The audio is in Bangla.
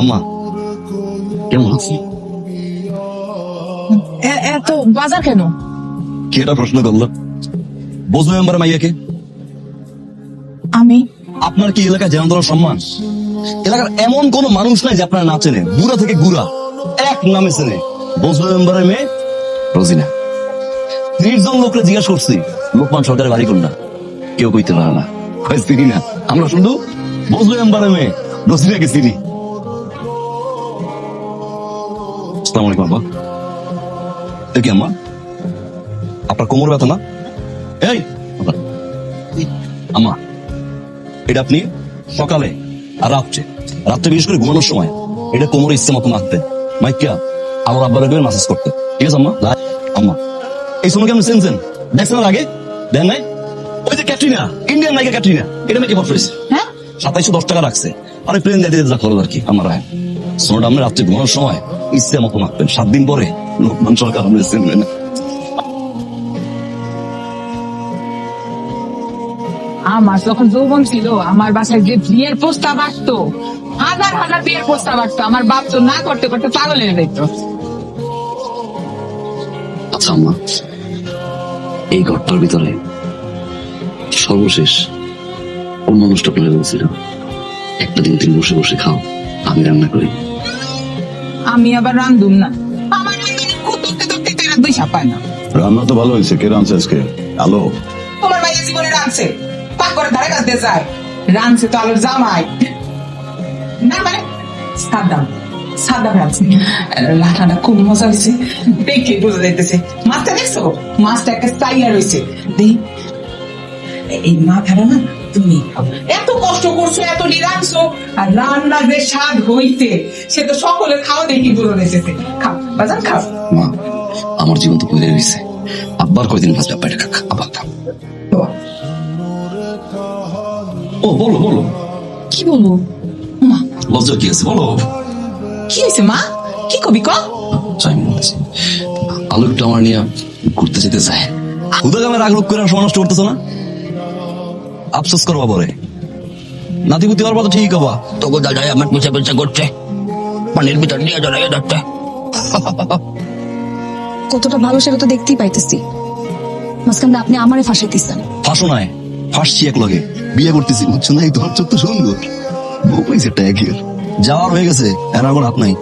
আম্মা কেমন আছি? এত বাজার কেন? কি এটা প্রশ্ন করলো? বুঝলো মেম্বার মাইয়াকে? আমি আপনার কি এলাকায় যেমন ধরো সম্মান? এলাকার এমন কোন মানুষ নাই যে আপনার না চেনে, বুড়া থেকে গুড়া এক নামে চেনে। বুঝলো মেম্বারের মেয়ে রোজিনা। 30 জন লোককে জিজ্ঞাসা করছি লোকমান সরকারের বাড়ি কোনটা, কেউ কইতে পারে না। চিনি না, আমরা শুধু বুঝলো মেম্বারের মেয়ে রোজিনাকে চিনি। আসসালামু আলাইকুম আব্বা। এ কি আম্মা, আপনার কোমর ব্যথা না? এই আম্মা, এটা আপনি সকালে আর রাত্রে বিশেষ করে ঘুমানোর সময় এটা কোমরে ইচ্ছে মতো মাখতেন, মাইকা আমার আব্বার মাসাজ করতে। ঠিক আছে আম্মা? আম্মা এই সময় আপনি চেনছেন, দেখছেন না আগে? দেন নাই? ওই যে ক্যাটরিনা, ইন্ডিয়ান নায়িকা ক্যাটরিনা, এটা মেয়ে কি বছর হয়েছে? হ্যাঁ 2710 টাকা রাখছে। আর প্লেন দিয়ে দিতে যা খরচ আর কি। আমার সোনাটা আপনি রাত্রে ঘুমানোর সময় ইচ্ছে মতো মাখবেন, 7 দিন পরে লোকমান সরকার আপনি চিনবেন না। আমার যখন যৌবন ছিল আমার বাসায় যে বিয়ের প্রস্তাব আসতো, হাজার হাজার বিয়ের প্রস্তাব আসতো, আমার বাপ তো না করতে করতে পাগল হয়ে যেত। আচ্ছা আম্মা, এই ঘরটার ভিতরে সর্বশেষ কোন মানুষটা পেলে বলছিল একটা দিন তুমি বসে বসে খাও, আমি রান্না করি? আমি আবার রান্ধুম না, আমার রান্ধুনি ধরতে ধরতে তেরা 2 সাপায় না। রান্না তো ভালো হয়েছে। কে রাঁধছে আজকে? আলো? তোমার ভাইয়ের জীবনে রাঁধছে, পাক করে ধারে কাছে যায়, রাঁধছে তো আলোর জামাই না, মানে সাদ্দাম সাদ্দাম রাঁধছে। রান্নাটা খুব মজা হয়েছে, দেখে বোঝা যাইতেছে। মাছটা দেখছো? মাছটা একটা চাইয়া রয়েছে। দেখ এই মাথাটা না তুমি খাও, এত কষ্ট করছো, এত নিরাংছো, আর রান্নার যে স্বাদ হইতে সে তো সকলে খাও দেখি বোঝা যাইতেছে। খাও বাজান খাও। মা, আমার জীবন তো পড়ে রয়েছে, আব্বার কয়দিন বাঁচবে, আব্বা এটা খাক, আব্বা খাও। ও বলো বলো, কি বলবো? মা লজ্জা কি আছে বলো। কি হয়েছে মা? কি কবি ক? চাই বলছি, আলু একটু আমার নিয়ে ঘুরতে যেতে চায়। হুদা গামের আগ্রহ করে সময় নষ্ট করতেছো না? আফসোস করবা পরে, নাতিপুতি হওয়ার পর তো ঠিক হবা। তোকে দাদা আমার পিছা পিছা করছে, পানির ভিতর দিয়ে জড়াইয়ে ধরছে। কতটা ভালো সেটা তো দেখতেই পাইতেছি। মাঝখানে আপনি আমারে ফাঁসাইতেছেন। ফাঁসো নাই, ফাঁসছি এক লগে, বিয়ে করতেছি, বুঝছো না? এই তোমার চোখ তো সুন্দর, বউ পাইছে একটা একের। যাওয়ার হয়ে গেছে, এর আর কোনো হাত নাই।